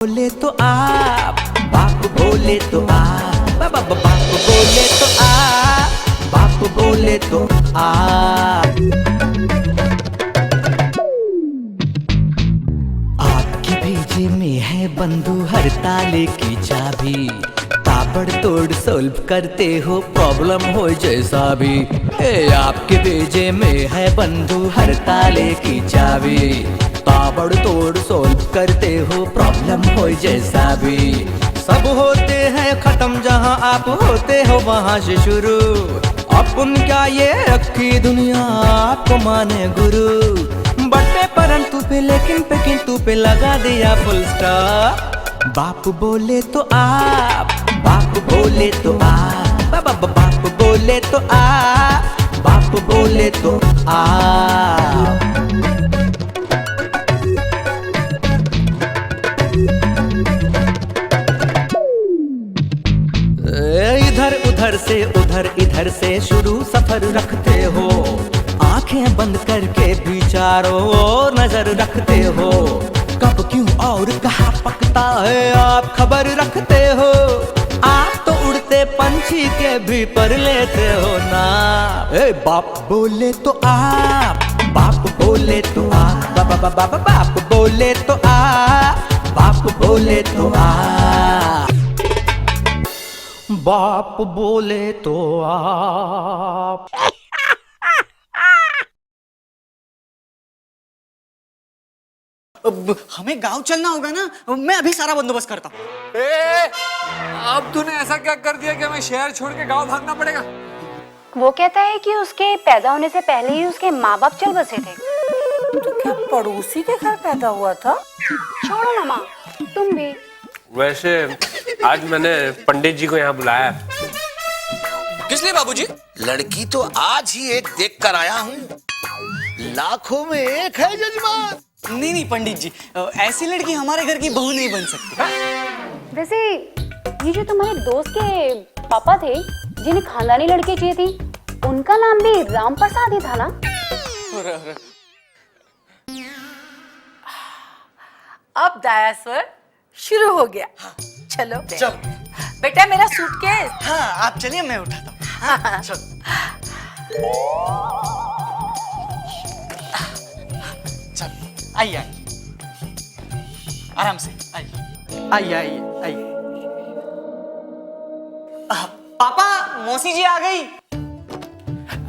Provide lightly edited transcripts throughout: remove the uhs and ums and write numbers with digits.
बोले तो आप बाप बोले तो आप बाप बोले तो आप बाप बोले तो आप। आपके भेजे में है बंधु हर ताले की चाबी, ताबड़तोड़ सोल्व करते हो प्रॉब्लम हो जैसा भी। आपके भेजे में है बंधु हर ताले की चाबी, ताबड़तोड़ सोल्व करते हो प्रॉब्लम हो जैसा भी। सब होते हैं खत्म जहां आप होते हो वहां से शुरू। अपन क्या ये रखी दुनिया आपको माने गुरु। बटे परंतु पे लेकिन पे किंतु पे लगा दिया फुल स्टॉप। बाप बोले तो आप बाप बोले तो आप बाप बोले तो आप बाप बोले तो आप। इधर से शुरू सफर रखते हो, आंखें बंद करके विचारों और नजर रखते हो। कब क्यों और कहाँ पकता है आप खबर रखते हो। आप तो उड़ते पंछी के भी पर लेते हो ना। बाप बोले तो आप बाप बोले तो आप बाप बोले तो आप बाप बोले तो आप बाप बोले तो आप। अब हमें गांव चलना होगा ना, मैं अभी सारा बंदोबस्त करता हूँ। अब तूने ऐसा क्या कर दिया कि हमें शहर छोड़ के गांव भागना पड़ेगा? वो कहता है कि उसके पैदा होने से पहले ही उसके माँ बाप चल बसे थे। तो क्या पड़ोसी के घर पैदा हुआ था? छोड़ो ना माँ, तुम भी। वैसे आज मैंने पंडित जी को यहाँ बुलाया। किस लिए बाबूजी? लड़की तो आज ही एक देख कर आया हूँ, लाखों में एक है जजमान। नहीं पंडित जी, ऐसी लड़की हमारे घर की बहू नहीं बन सकती। वैसे ये जो तुम्हारे दोस्त के पापा थे जिन्हें खानदानी लड़की चाहिए थी, उनका नाम भी राम प्रसाद ही था ना? अब दाया स्वर शुरू हो गया। चलो बेटा, मेरा सूटकेस। हाँ आप चलिए, मैं उठाता हूँ। चल आइए आराम से आइए। पापा, मौसी जी आ गई।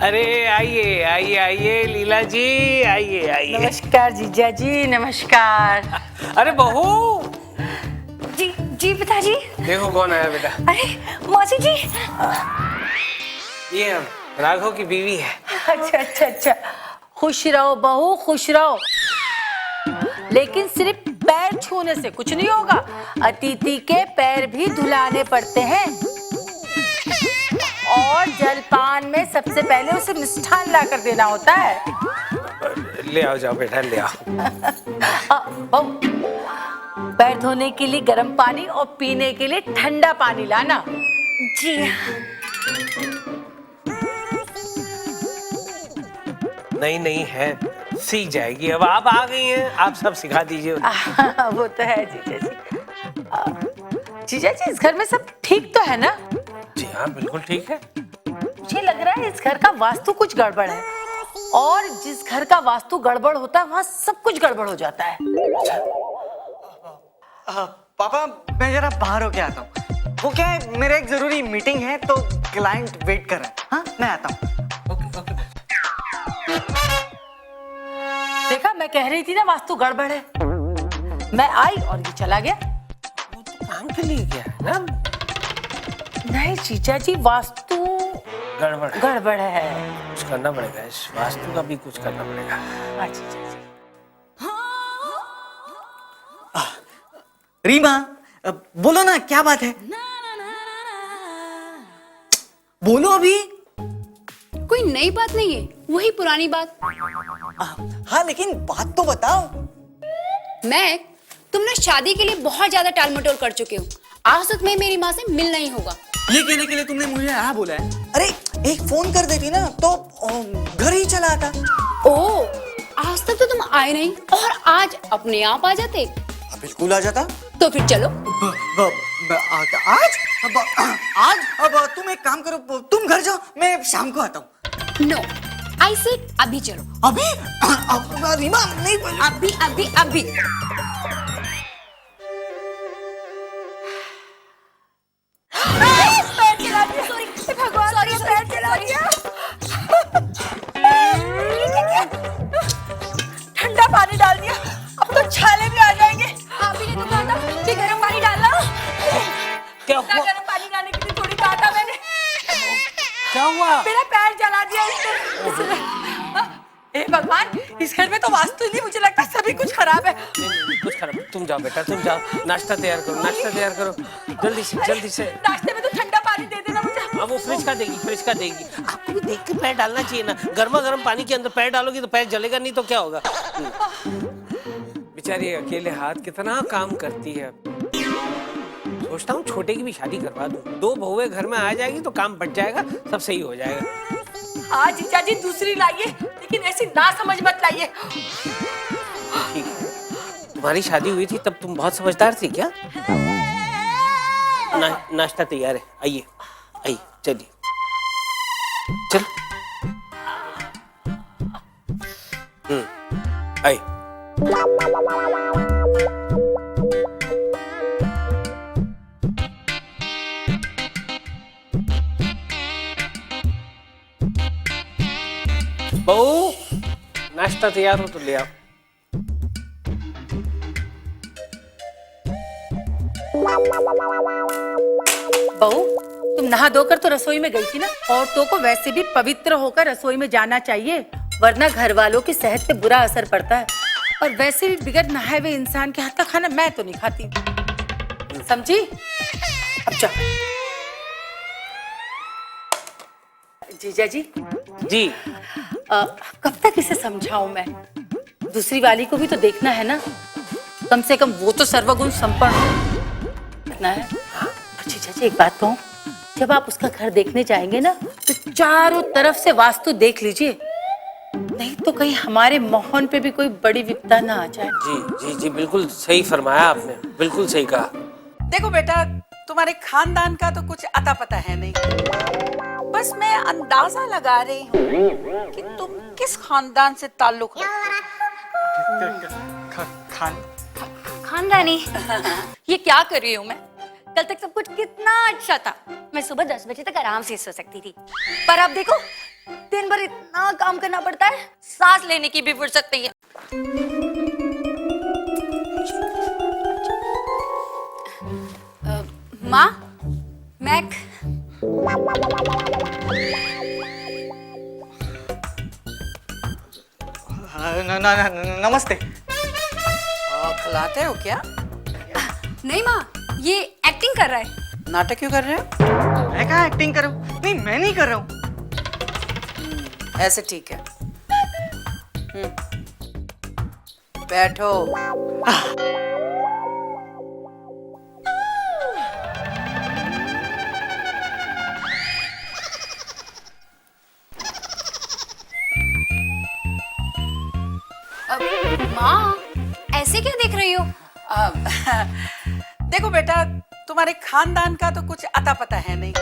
अरे आइए आइए आइए लीला जी, आइए आइए। नमस्कार जीजा जी, नमस्कार। अरे बहू, जी पिताजी। देखो कौन आया बेटा। अरे मौसी जी। ये राघव की बीवी है। अच्छा। खुश रहो बहू, खुश रहो। लेकिन सिर्फ पैर छूने से कुछ नहीं होगा, अतिथि के पैर भी धुलाने पड़ते हैं। और जलपान में सबसे पहले उसे मिष्ठान ला कर देना होता है। ले आओ, जाओ बेटा, ले आओ। पैर धोने के लिए गर्म पानी और पीने के लिए ठंडा पानी लाना। जी नहीं है, सीख जाएगी। अब आप आ गई हैं, आप सब सिखा दीजिए। वो तो है जीजा जी। जीजा जी, इस घर में सब ठीक तो है ना? जी हाँ, बिल्कुल ठीक है। मुझे लग रहा है इस घर का वास्तु कुछ गड़बड़ है, और जिस घर का वास्तु गड़बड़ होता है वहाँ सब कुछ गड़बड़ हो जाता है। पापा, मैं जरा बाहर होके आता हूँ। वो क्या है, मेरा एक जरूरी मीटिंग है तो क्लाइंट वेट कर रहा है। हाँ मैं आता हूँ। ओके। देखा, मैं कह रही थी ना वास्तु गड़बड़ है। मैं आई और ये चला गया। वो तो काम के लिए गया है ना? नहीं जीजा जी, वास्तु गड़बड़ है। कुछ करना पड़ेगा, इस वास्तु का भी कुछ करना पड़ेगा। अच्छा जीजा जी। रीमा, बोलो ना, क्या बात है? बोलो अभी। कोई नई बात नहीं है, वही पुरानी बात। हाँ लेकिन बात तो बताओ। तुम ना शादी के लिए बहुत ज्यादा टाल मटोल कर चुके हो। आज तक मैं मेरी माँ से मिलना ही होगा। ये कहने के लिए तुमने मुझे यहाँ बोला है? अरे एक फोन कर देती ना तो घर ही चला आता। ओह, आज तक तो तुम आए नहीं और आज अपने आप आ जाते। बिल्कुल आ जाता। तो फिर चलो। आज अब तुम एक काम करो, तुम घर जाओ, मैं शाम को आता हूँ। नो, आई से अभी चलो। अभी? रीमा नहीं, अभी अभी अभी। भगवान, सॉरी पैर चला दिया। ठंडा पानी डाल दिया, अब तो छाले भी आ जाएंगे। आप ही ने तो कहा था कि गर्म पानी डालना। क्या ना हुआ? गर्म पानी डालने के लिए थोड़ी कहा था मैंने। क्या हुआ? मेरा पैर जला दिया इसने। हे भगवान, इस घर में तो वास्तु नहीं, मुझे लगता है सभी कुछ खराब है। नहीं, कुछ खराब। तुम जाओ बेटा, तुम जाओ, नाश्ता तैयार करो, नाश्ता तैयार करो, जल्दी से। नाश्ते में तो ठंडा पानी दे देना मुझे। हाँ, वो फ्रिज का देगी। आपको भी देख के पैर डालना चाहिए ना। गर्म पानी के अंदर पैर डालोगी तो पैर जलेगा नहीं तो क्या होगा? बेचारी अकेले हाथ कितना काम करती है। सोचता हूँ छोटे की भी शादी करवा दूं। 2 बहुएं घर में आ जाएगी तो काम बच जाएगा, सब सही हो जाएगा। हाँ जीजा जी, दूसरी लाइए, लेकिन ऐसी ना समझ मत लाइए। ठीक है। तुम्हारी शादी हुई थी तब तुम बहुत समझदार थी क्या? नाश्ता तैयार है, आइए चलिए, चल। आइए। बहू, नाश्ता तैयार हो तो ले आओ। बहू, तुम नहा धोकर तो रसोई में गई थी ना। औरतों को वैसे भी पवित्र होकर रसोई में जाना चाहिए, वरना घर वालों की सेहत पे बुरा असर पड़ता है। और वैसे भी बिगड़ नहाए हुए इंसान के हाथ का खाना मैं तो नहीं खाती, समझी? अब जाओ। जीजा जी कब तक इसे समझाऊं मैं? दूसरी वाली को भी तो देखना है ना, कम से कम वो तो सर्वगुण संपन्न है। जीजा जी एक बात कहूं, जब आप उसका घर देखने जाएंगे ना तो चारों तरफ से वास्तु देख लीजिए, नहीं तो कहीं हमारे मोहन पे भी कोई बड़ी विपदा ना आ जाए। जी, बिल्कुल सही फरमाया आपने, बिल्कुल सही कहा। देखो बेटा, तुम्हारे खानदान का तो कुछ अता पता है नहीं, बस मैं अंदाजा लगा रही हूँ कि तुम किस खानदान से ताल्लुक रखते हो। खानदानी। ये क्या कर रही हूँ मैं? कल तक सब कुछ कितना अच्छा था, मैं सुबह 10 बजे तक आराम से सो सकती थी, पर अब देखो दिन भर इतना काम करना पड़ता है, सांस लेने की भी फुर्सत नहीं है। माँ, मैक। नमस्ते। खिलाते हो क्या? नहीं माँ, ये एक्टिंग कर रहा है। नाटक क्यों कर रहे हो? मैं कहाँ एक्टिंग कर रहा हूँ? नहीं, मैं नहीं कर रहा हूँ। ऐसे ठीक है। बैठो। माँ, ऐसे क्या देख रही हो? देखो बेटा, तुम्हारे खानदान का तो कुछ अता पता है नहीं,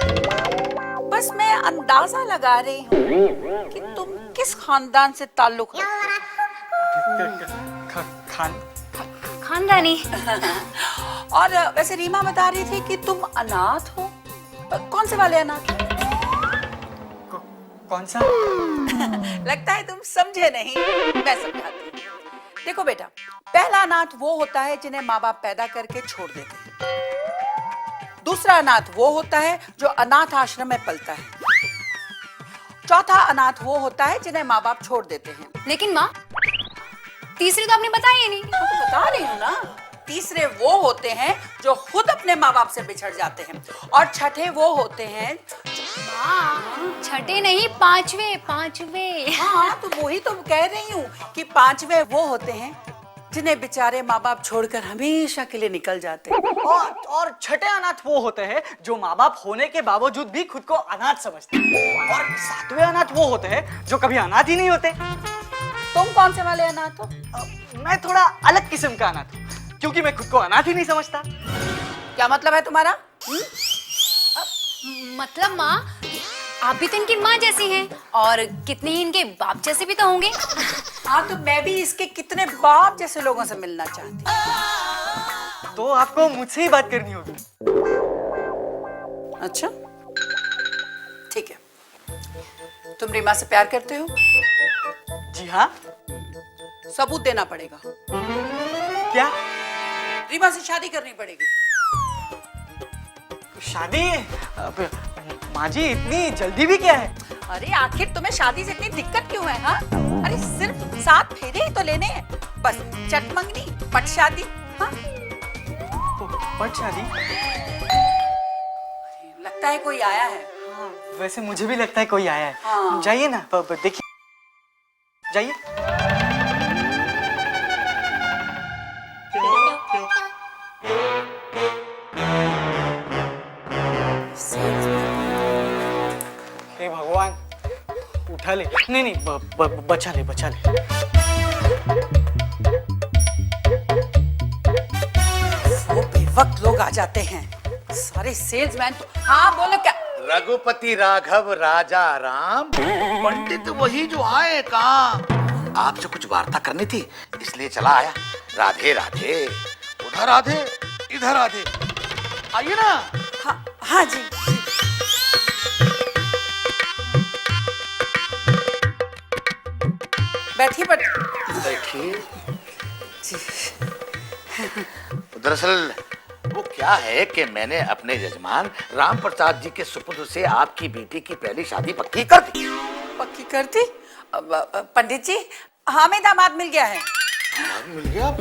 बस मैं अंदाजा लगा रही हूँ कि तुम किस खानदान से ताल्लुक रखते हो। खानदानी। और वैसे रीमा बता रही थी कि तुम अनाथ हो। कौन से वाले अनाथ? कौन सा? लगता है तुम समझे नहीं, मैं समझाती हूँ। देखो बेटा, पहला अनाथ वो होता है जिन्हें माँ बाप पैदा करके छोड़ देते हैं। दूसरा अनाथ वो होता है जो अनाथ आश्रम में पलता है। चौथा अनाथ वो होता है जिन्हें माँ बाप छोड़ देते हैं। लेकिन माँ, तीसरी तो आपने बताई ही नहीं। मैं तो बता रही हूँ ना, तीसरे वो होते हैं जो खुद अपने माँ बाप से बिछड़ जाते हैं, और छठे वो होते हैं छठे नहीं, पांचवे। हाँ, तो वही तो कह रही हूँ कि पांचवे वो होते हैं जिन्हें बेचारे माँ बाप छोड़कर हमेशा के लिए निकल जाते हैं। और छठे अनाथ वो होते हैं जो माँ बाप होने के बावजूद भी खुद को अनाथ समझते हैं। और सातवें अनाथ वो होते हैं जो कभी अनाथ ही नहीं होते। तुम कौन से वाले अनाथ हो? मैं थोड़ा अलग किस्म का अनाथ हूँ। क्योंकि मैं खुद को अनाथ ही नहीं समझता। क्या मतलब है तुम्हारा? मतलब माँ, आप भी तो इनकी माँ जैसी हैं और कितने ही इनके बाप जैसे भी तो होंगे। हाँ, तो मैं भी इसके कितने बाप जैसे लोगों से मिलना चाहती हूँ। तो आपको मुझसे ही बात करनी होगी। अच्छा, ठीक है। तुम रीमा से प्यार करते हो? जी हाँ। सबूत देना पड़ेगा। क्या? रीमा से शादी करनी पड़ेगी। शादी? माँ जी, इतनी जल्दी भी क्या है? अरे आखिर तुम्हें शादी से इतनी दिक्कत क्यों है? हाँ, अरे सिर्फ 7 फेरे ही तो लेने हैं, बस चट मंगनी पट शादी। हाँ, पट शादी? लगता है कोई आया है। हाँ, वैसे मुझे भी लगता है कोई आया है। हाँ। जाइए ना, देखिए, जाइए। हे भगवान, उठा ले। नहीं नहीं, बचा ले, बचा ले। वो बेवक्त लोग आ जाते हैं, सारे सेल्समैन। हाँ बोलो क्या? रघुपति राघव राजा राम, पंडित वही जो आए कहाँ? आपसे कुछ वार्ता करनी थी, इसलिए चला आया। राधे राधे। उधर राधे, इधर राधे। आइए ना। हाँ हाँ जी। बैठिए देखिए, दरअसल वो क्या है कि मैंने अपने यजमान राम प्रसाद जी के सुपुत्र से आपकी बेटी की पहली शादी पक्की कर दी। पक्की कर दी? पंडित जी, हमें दामाद मिल गया है। मिल गया?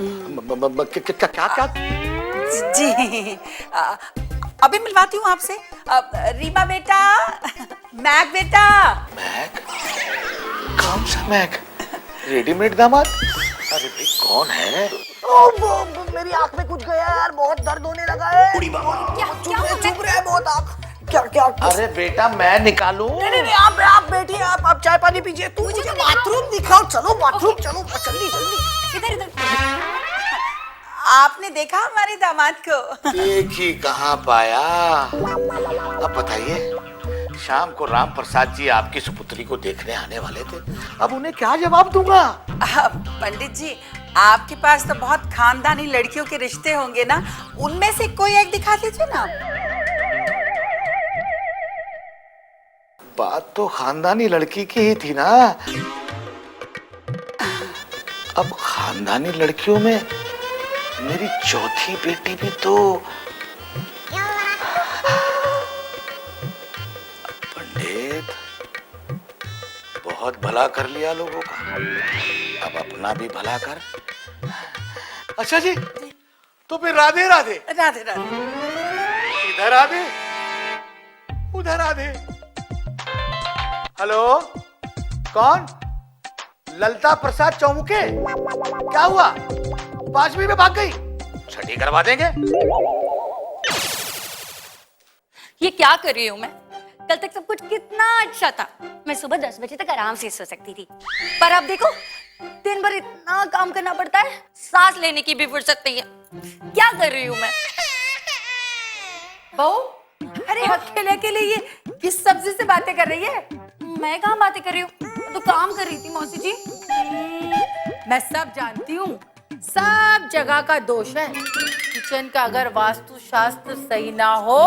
क्या क्या? जी, अभी मिलवाती हूँ आपसे। रीमा बेटा, मैक बेटा। मैक? कौन सा मैक? रेडीमेड दामाद? अरे भाई कौन है? मेरी आंख में कुछ गया यार, बहुत दर्द होने लगा है। चुप रहे, बहुत आंख। क्या? अरे बेटा मैं निकालूं? नहीं, आप बैठिए, आप चाय पानी पीजिए। तू मुझे बाथरूम दिखाओ, चलो बाथरूम चलो, जल्दी। इधर। आपने देखा हमारे दामाद को? एक ही कहाँ पाया। अब बताइए, शाम को राम प्रसाद जी आपकी सुपुत्री को देखने आने वाले थे, अब उन्हें क्या जवाब दूंगा? पंडित जी, आपके पास तो बहुत खानदानी लड़कियों के रिश्ते होंगे ना, उनमें से कोई एक दिखा दीजिए ना। बात तो खानदानी लड़की की ही थी ना। अब खानदानी लड़कियों में मेरी चौथी बेटी भी तो। पंडित, बहुत भला कर लिया लोगों का, अब अपना भी भला कर। अच्छा जी, तो फिर राधे राधे। राधे राधे। इधर राधे, उधर राधे। हेलो, कौन? ललता प्रसाद चौमुके? क्या हुआ? 5वीं में भाग गई? छठी करवा देंगे। ये क्या कर रही हूँ मैं? कल तक सब कुछ कितना अच्छा था, मैं सुबह 10 बजे तक आराम से सो सकती थी, पर अब देखो दिन भर इतना काम करना पड़ता है, सांस लेने की भी फुर्सत नहीं है। क्या कर रही हूँ मैं? बहू, अरे अकेले अकेले ये किस सब्जी से बातें कर रही है? मैं कहाँ बातें कर रही हूँ, तो काम कर रही थी मौसी जी। मैं सब जानती हूँ, सब जगह का दोष है। किचन का अगर वास्तु शास्त्र सही ना हो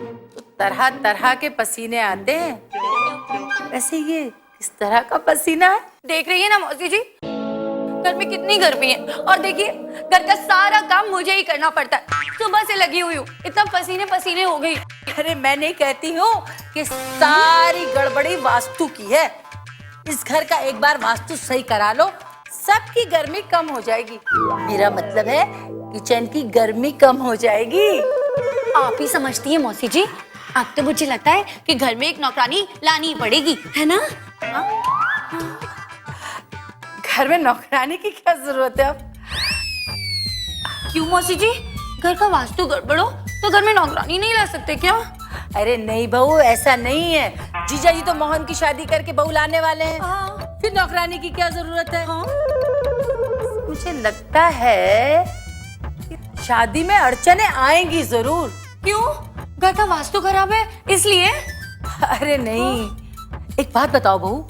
तो तरह तरह के पसीने आते हैं। वैसे ये किस तरह का पसीना है? देख रही है ना मौसी जी, घर में कितनी गर्मी है, और देखिए घर का सारा काम मुझे ही करना पड़ता है। सुबह से लगी हुई हूँ, इतना पसीने पसीने हो गई। अरे मैं नहीं कहती हूँ कि सारी गड़बड़ी वास्तु की है। इस घर का एक बार वास्तु सही करा लो, सबकी गर्मी कम हो जाएगी। मेरा मतलब है किचन की गर्मी कम हो जाएगी। आप ही समझती है मौसी जी, अब तो मुझे लगता है कि घर में एक नौकरानी लानी ही पड़ेगी, है ना? घर में नौकरानी की क्या जरूरत है अब? क्यों मौसी जी, घर का वास्तु गड़बड़ हो तो घर में नौकरानी नहीं ला सकते क्या? अरे नहीं बहू, ऐसा नहीं है। जीजा जी तो मोहन की शादी करके बहू लाने वाले हैं। हाँ। फिर नौकरानी की क्या जरूरत है? हाँ। मुझे लगता है कि शादी में अड़चने आएंगी जरूर। क्यों? घर का वास्तु खराब है इसलिए? अरे नहीं, एक बात बताओ बहू,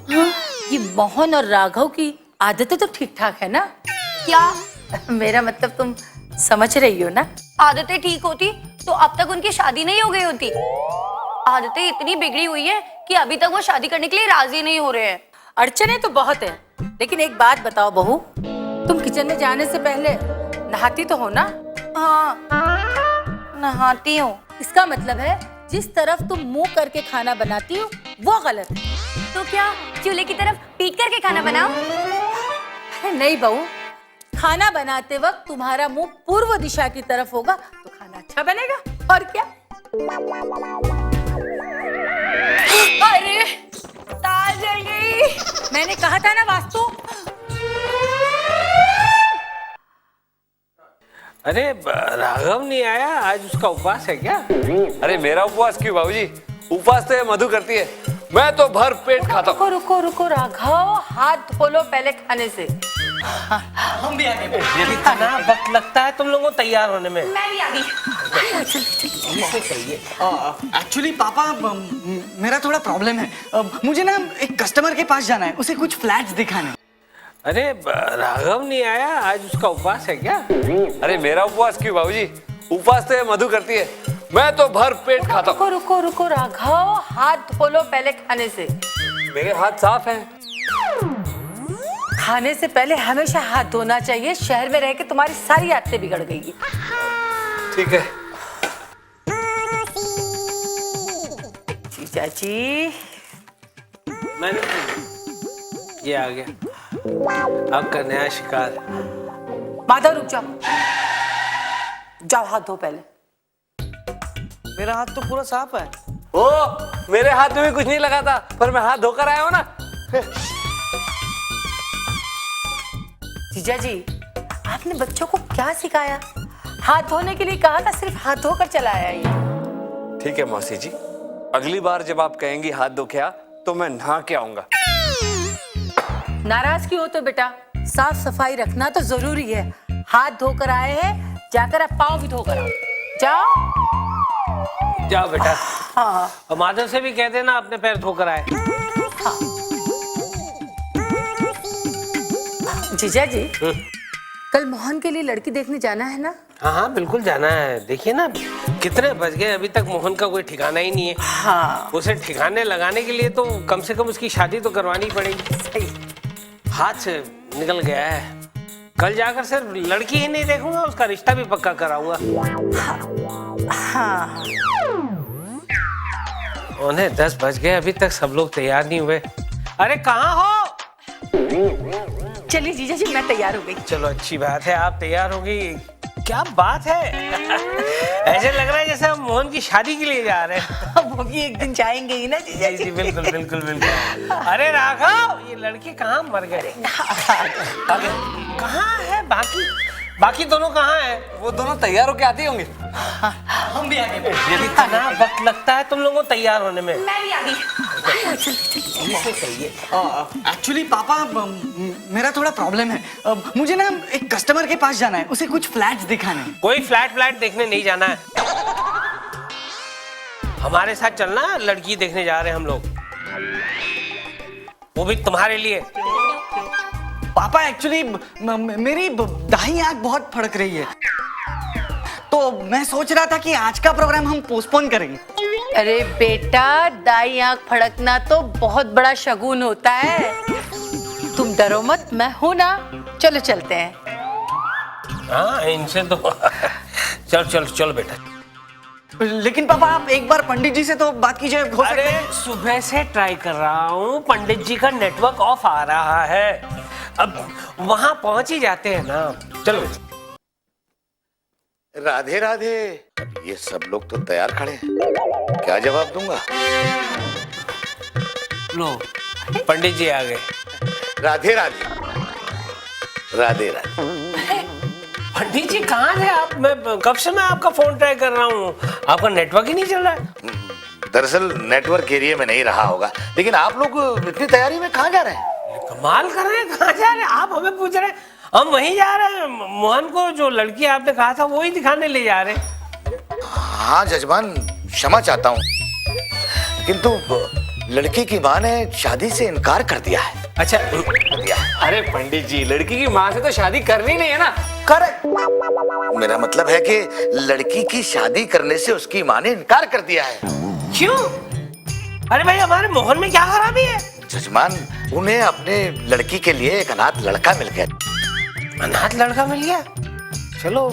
ये मोहन और राघव की आदतें तो ठीक ठाक है ना? क्या? मेरा मतलब तुम समझ रही हो ना? आदतें ठीक होती तो अब तक उनकी शादी नहीं हो गई होती। आदतें इतनी बिगड़ी हुई है कि अभी तक वो शादी करने के लिए राजी नहीं हो रहे हैं। अड़चने तो बहुत है, लेकिन एक बात बताओ बहू, तुम किचन में जाने से पहले नहाती तो हो ना? हाँ, नहाती हूँ। इसका मतलब है जिस तरफ तुम मुंह करके खाना बनाती हो वो गलत है। तो क्या चूल्हे की तरफ पीट करके खाना बनाओ? अरे नहीं बहू, खाना बनाते वक्त तुम्हारा मुंह पूर्व दिशा की तरफ होगा तो खाना अच्छा बनेगा, और क्या? अरे तार जल गई। मैंने कहा था ना वास्तु। अरे राघव नहीं आया, आज उसका उपवास है क्या? अरे मेरा उपवास क्यों बाबूजी? उपवास तो ये मधु करती है, मैं तो भर पेट खाता हूँ। रुको रुको रुको राघव, हाथ धो लो पहले खाने से। हम भी आ गए। इतना वक्त लगता है तुम लोगों को तैयार होने में? मैं भी आ गई। एक्चुअली पापा मेरा थोड़ा प्रॉब्लम है। मुझे ना एक कस्टमर के पास जाना है, उसे कुछ फ्लैट्स दिखाने। अरे राघव नहीं आया, आज उसका उपवास है क्या? अरे मेरा उपवास क्यों बाबूजी? उपवास तो ये मधु करती है, मैं तो भर पेट खाता हूँ। रुको रुको रुको राघव, हाथ धो लो पहले खाने से। मेरे हाथ साफ हैं। खाने से पहले हमेशा हाथ धोना चाहिए, शहर में रह के तुम्हारी सारी आदतें बिगड़ गई है। ठीक है। जीजा जी, मैंने ये आ गया आपका नया शिकार। माधव रुक जाओ, जाओ हाथ धो पहले। मेरा हाथ तो पूरा साफ है। ओ, मेरे हाथ में भी कुछ नहीं लगा था, पर मैं हाथ धोकर आया हूँ ना। जीजा जी, आपने बच्चों को क्या सिखाया? हाथ धोने के लिए कहा था, सिर्फ हाथ धोकर चला आया ये। ठीक है मौसी जी, अगली बार जब आप कहेंगी हाथ धो के आ, तो मैं नहा के आऊंगा। नाराज क्यों हो तो बेटा, साफ सफाई रखना तो जरूरी है। हाथ धोकर आए हैं, जाकर अब पाँव भी धोकर आओ। जाओ जाओ बेटा। हाँ और माधव से भी कह देना अपने पैर धोकर आए। हाँ। जीजा जी, कल मोहन के लिए लड़की देखने जाना है ना? हाँ हाँ बिल्कुल जाना है। देखिए ना कितने बज गए, अभी तक मोहन का कोई ठिकाना ही नहीं है। हाँ उसे ठिकाने लगाने के लिए तो कम से कम उसकी शादी तो करवानी पड़ेगी। सही। हाथ से निकल गया है। कल जाकर सिर्फ लड़की ही नहीं देखूंगा, उसका रिश्ता भी पक्का कराऊंगा। हाँ उन्हें 10 बज गए, अभी तक सब लोग तैयार नहीं हुए। अरे कहाँ हो? चलिए जीजा जी, मैं तैयार हो गई। चलो अच्छी बात है, आप तैयार हो गई। क्या बात है? ऐसे लग रहा है जैसे हम मोहन की शादी के लिए जा रहे हैं। वो भी एक दिन जाएंगे ही ना जीजा जी बिल्कुल बिल्कुल बिल्कुल। अरे राघव, ये लड़के कहाँ मर गए? कहाँ है बाकी दोनों कहाँ हैं? वो दोनों तैयार होके आती होंगे। हम भी आ गए। इतना वक्त लगता है तुम लोगों को तैयार होने में? मैं भी आ गई। एक्चुअली पापा मेरा थोड़ा प्रॉब्लम है। मुझे ना एक कस्टमर के पास जाना है, उसे कुछ फ्लैट्स दिखाने। कोई फ्लैट देखने नहीं जाना है। हमारे साथ चलना, लड़की देखने जा रहे हैं हम लोग, वो भी तुम्हारे लिए। पापा एक्चुअली मेरी दाहिनी आंख बहुत फड़क रही है, तो मैं सोच रहा था कि आज का प्रोग्राम हम पोस्टपोन करेंगे। अरे बेटा, दाई आंख फड़कना तो बहुत बड़ा शगुन होता है। तुम डरो मत, मैं हूं ना। चलो चलते हैं। हाँ इनसे तो चलो बेटा। लेकिन पापा आप एक बार पंडित जी से तो बात कीजिए, हो सकता अरे है। सुबह से ट्राई कर रहा हूँ, पंडित जी का नेटवर्क ऑफ आ रहा है। अब वहां पहुंच ही जाते हैं ना। चलो राधे राधे। अब ये सब लोग तो तैयार खड़े हैं, क्या जवाब दूंगा? लो पंडित जी आ गए। राधे राधे। राधे राधे। पंडित जी कहाँ थे आप? मैं कब से मैं आपका फोन ट्राई कर रहा हूँ, आपका नेटवर्क ही नहीं चल रहा है। दरअसल नेटवर्क एरिया में नहीं रहा होगा, लेकिन आप लोग इतनी तैयारी में कहाँ जा रहे हैं? कमाल कर रहे हैं, कहाँ जा रहे हैं आप? हमें पूछ रहे हैं। हम वहीं जा रहे हैं, मोहन को जो लड़की आपने कहा था वही दिखाने ले जा रहे हैं। हाँ जजमान, क्षमा चाहता हूँ, किंतु लड़की की माँ ने शादी से इनकार कर दिया है। अच्छा, अरे पंडित जी, लड़की की माँ से तो शादी करनी नहीं है ना। करेक्ट, मेरा मतलब है कि लड़की की शादी करने से उसकी माँ ने इनकार कर दिया है। क्यों? अरे भाई, हमारे मोहन में क्या खराबी है? जजमान, उन्हें अपने लड़की के लिए एक अनाथ लड़का मिल गया। अनाथ लड़का मिल गया? चलो,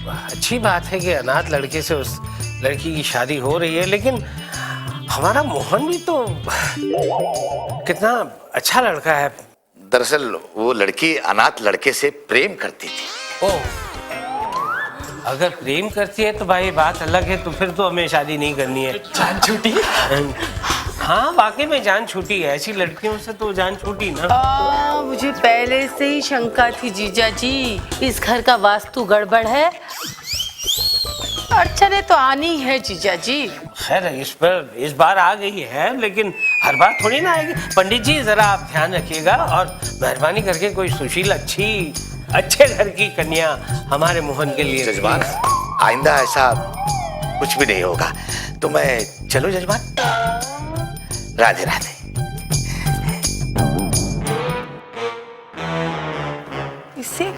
अच्छी बात है कि अनाथ लड़के से उस लड़की की शादी हो रही है, लेकिन हमारा मोहन भी तो कितना अच्छा लड़का है। दरअसल वो लड़की अनाथ लड़के से प्रेम करती थी। ओह, अगर प्रेम करती है तो भाई बात अलग है, तो फिर तो हमें शादी नहीं करनी है। जान छूटी। हाँ, वाकई में जान छूटी है, ऐसी लड़कियों से तो जान छूटी ना। मुझे पहले से ही शंका थी जीजा जी, इस घर का वास्तु गड़बड़ है। अड़चने तो आनी है जीजा जी। खैर, इस बार आ गई है, लेकिन हर बार थोड़ी ना आएगी। पंडित जी, जरा आप ध्यान रखिएगा और मेहरबानी करके कोई सुशील अच्छे घर की कन्या हमारे मोहन के लिए। जजमान, आइंदा ऐसा कुछ भी नहीं होगा। तो मैं चलूं जजमान? राधे राधे। इसे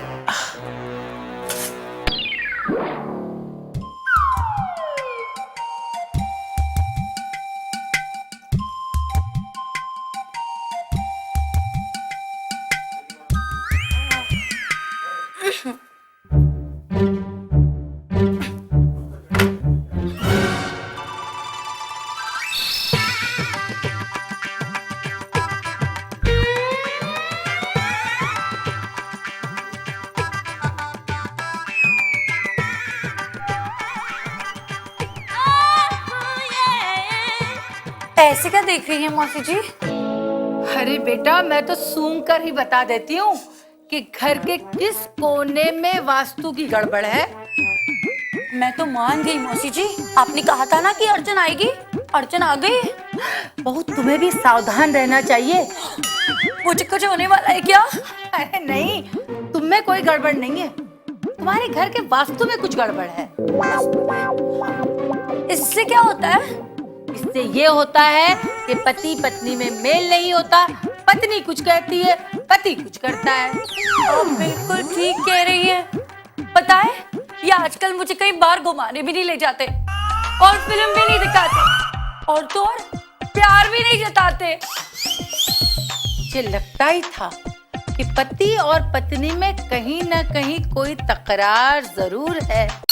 ऐसे क्या देख रही है मौसी जी? अरे बेटा, मैं तो सूंघ कर ही बता देती हूँ कि घर के किस कोने में वास्तु की गड़बड़ है। मैं तो मान गई मौसी जी, आपने कहा था ना कि अर्चन आएगी, अर्चन आ गई। बहू, तुम्हें भी सावधान रहना चाहिए। मुझे कुछ होने वाला है क्या? अरे नहीं, तुम में कोई गड़बड़ नहीं है, तुम्हारे घर के वास्तु में कुछ गड़बड़ है। इससे क्या होता है? इससे ये होता है कि पति पत्नी में मेल नहीं होता, पत्नी कुछ कहती है, पति कुछ करता है। आप बिल्कुल ठीक कह रही है। पता है, ये आजकल मुझे कहीं बाहर घुमाने भी नहीं ले जाते और फिल्म भी नहीं दिखाते और तो और प्यार भी नहीं जताते। मुझे लगता ही था कि पति और पत्नी में कहीं ना कहीं कोई तकरार जरूर है।